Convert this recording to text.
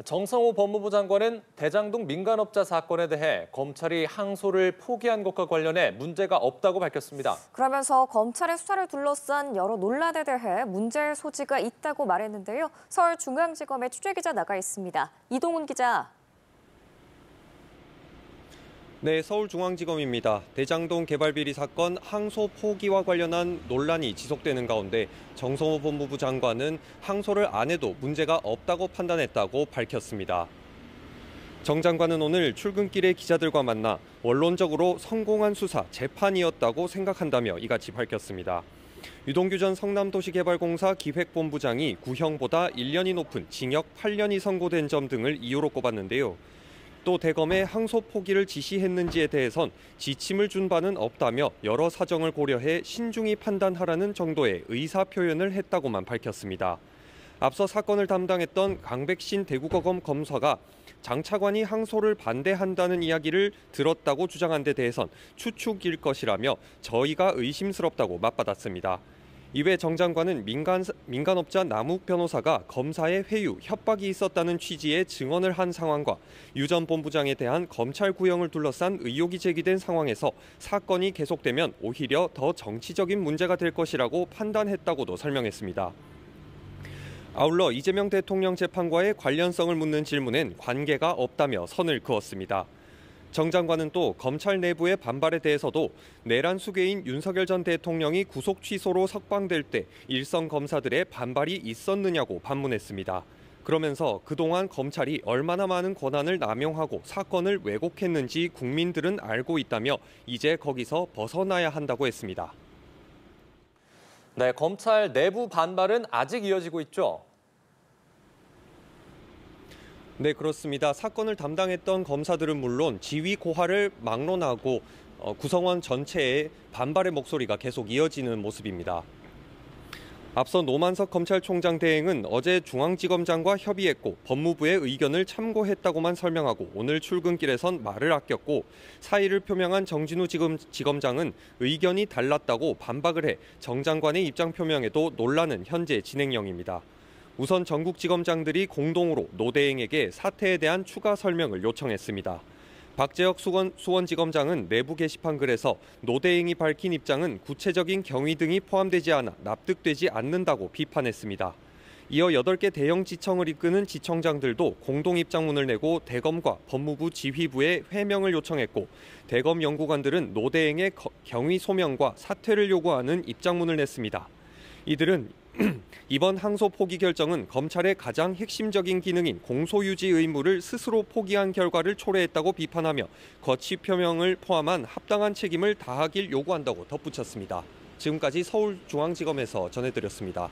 정성호 법무부 장관은 대장동 민간업자 사건에 대해 검찰이 항소를 포기한 것과 관련해 문제가 없다고 밝혔습니다. 그러면서 검찰의 수사를 둘러싼 여러 논란에 대해 문제의 소지가 있다고 말했는데요. 서울중앙지검에 취재기자 나가 있습니다. 이동훈 기자. 네, 서울중앙지검입니다. 대장동 개발비리 사건 항소 포기와 관련한 논란이 지속되는 가운데 정성호 법무부 장관은 항소를 안 해도 문제가 없다고 판단했다고 밝혔습니다. 정 장관은 오늘 출근길에 기자들과 만나 원론적으로 성공한 수사, 재판이었다고 생각한다며 이같이 밝혔습니다. 유동규 전 성남도시개발공사 기획본부장이 구형보다 1년이 높은 징역 8년이 선고된 점 등을 이유로 꼽았는데요. 또 대검에 항소 포기를 지시했는지에 대해선 지침을 준 바는 없다며 여러 사정을 고려해 신중히 판단하라는 정도의 의사 표현을 했다고만 밝혔습니다. 앞서 사건을 담당했던 강백신 대구고검 검사가 장 차관이 항소를 반대한다는 이야기를 들었다고 주장한 데 대해선 추측일 것이라며 저희가 의심스럽다고 맞받았습니다. 이외 정 장관은 민간업자 남욱 변호사가 검사의 회유, 협박이 있었다는 취지의 증언을 한 상황과 유 전 본부장에 대한 검찰 구형을 둘러싼 의혹이 제기된 상황에서 사건이 계속되면 오히려 더 정치적인 문제가 될 것이라고 판단했다고도 설명했습니다. 아울러 이재명 대통령 재판과의 관련성을 묻는 질문엔 관계가 없다며 선을 그었습니다. 정 장관은 또 검찰 내부의 반발에 대해서도 내란 수괴인 윤석열 전 대통령이 구속 취소로 석방될 때 일선 검사들의 반발이 있었느냐고 반문했습니다. 그러면서 그동안 검찰이 얼마나 많은 권한을 남용하고 사건을 왜곡했는지 국민들은 알고 있다며 이제 거기서 벗어나야 한다고 했습니다. 네, 검찰 내부 반발은 아직 이어지고 있죠. 네, 그렇습니다. 사건을 담당했던 검사들은 물론 지휘 고하를 막론하고 구성원 전체의 반발의 목소리가 계속 이어지는 모습입니다. 앞서 노만석 검찰총장 대행은 어제 중앙지검장과 협의했고 법무부의 의견을 참고했다고만 설명하고 오늘 출근길에선 말을 아꼈고 사의를 표명한 정진우 지검장은 의견이 달랐다고 반박을 해 정 장관의 입장 표명에도 논란은 현재 진행형입니다. 우선 전국지검장들이 공동으로 노대행에게 사태에 대한 추가 설명을 요청했습니다. 박재혁 수원지검장은 내부 게시판 글에서 노대행이 밝힌 입장은 구체적인 경위 등이 포함되지 않아 납득되지 않는다고 비판했습니다. 이어 8개 대형 지청을 이끄는 지청장들도 공동 입장문을 내고 대검과 법무부 지휘부에 회명을 요청했고 대검 연구관들은 노대행의 경위 소명과 사퇴를 요구하는 입장문을 냈습니다. 이들은 이번 항소 포기 결정은 검찰의 가장 핵심적인 기능인 공소유지 의무를 스스로 포기한 결과를 초래했다고 비판하며 거취 표명을 포함한 합당한 책임을 다하길 요구한다고 덧붙였습니다. 지금까지 서울중앙지검에서 전해드렸습니다.